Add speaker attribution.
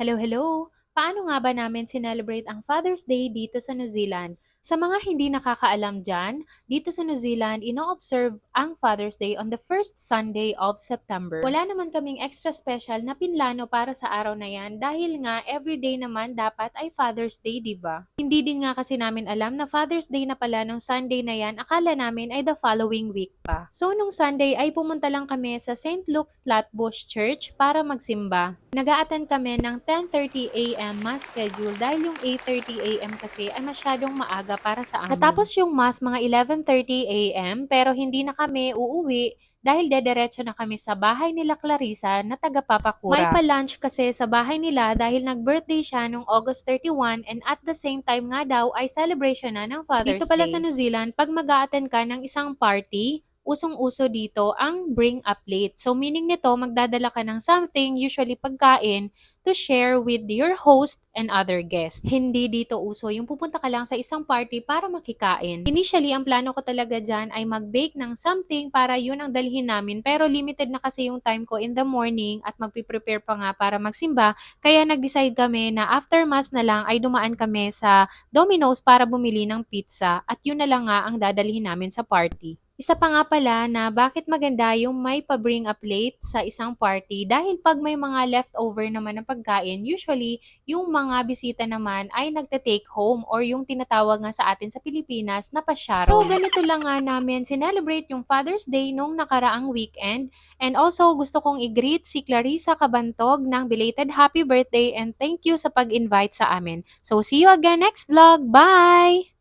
Speaker 1: Hello, hello! Paano nga ba namin sinelebrate ang Father's Day dito sa New Zealand? Sa mga hindi nakakaalam dyan, dito sa New Zealand, ino-observe ang Father's Day on the first Sunday of September. Wala naman kaming extra special na pinlano para sa araw na yan dahil nga everyday naman dapat ay Father's Day, di ba? Hindi din nga kasi namin alam na Father's Day na pala nung Sunday na yan, akala namin ay the following week pa. So nung Sunday ay pumunta lang kami sa St. Luke's Flatbush Church para magsimba. Nag-a-attend kami ng 10:30 AM mass schedule dahil yung 8:30 AM kasi ay masyadong maaga para sa amin. Natapos yung mass mga 11:30 AM pero hindi na kami uuwi dahil dediretso na kami sa bahay nila Clarissa na taga Papakura. May pa-lunch kasi sa bahay nila dahil nag-birthday siya noong August 31 and at the same time nga daw ay celebration na ng Father's Day. Dito pala sa New Zealand, pag mag-a-attend ka ng isang party, usong-uso dito ang bring a plate. So meaning nito, magdadala ka ng something, usually pagkain, to share with your host and other guests. Hindi dito uso yung pupunta ka lang sa isang party para makikain. Initially, ang plano ko talaga dyan ay mag-bake ng something para yun ang dalhin namin. Pero limited na kasi yung time ko in the morning at magpiprepare pa nga para magsimba. Kaya nag-decide kami na after mass na lang ay dumaan kami sa Domino's para bumili ng pizza. At yun na lang nga ang dadalhin namin sa party. Isa pa nga pala na bakit maganda yung may pa-bring a plate sa isang party dahil pag may mga leftover naman ng pagkain, usually yung mga bisita naman ay nagte-take home or yung tinatawag nga sa atin sa Pilipinas na pasyaro. So ganito lang nga namin sinelebrate yung Father's Day nung nakaraang weekend. And also gusto kong i-greet si Clarissa Cabantog ng belated happy birthday and thank you sa pag-invite sa amin. So see you again next vlog. Bye!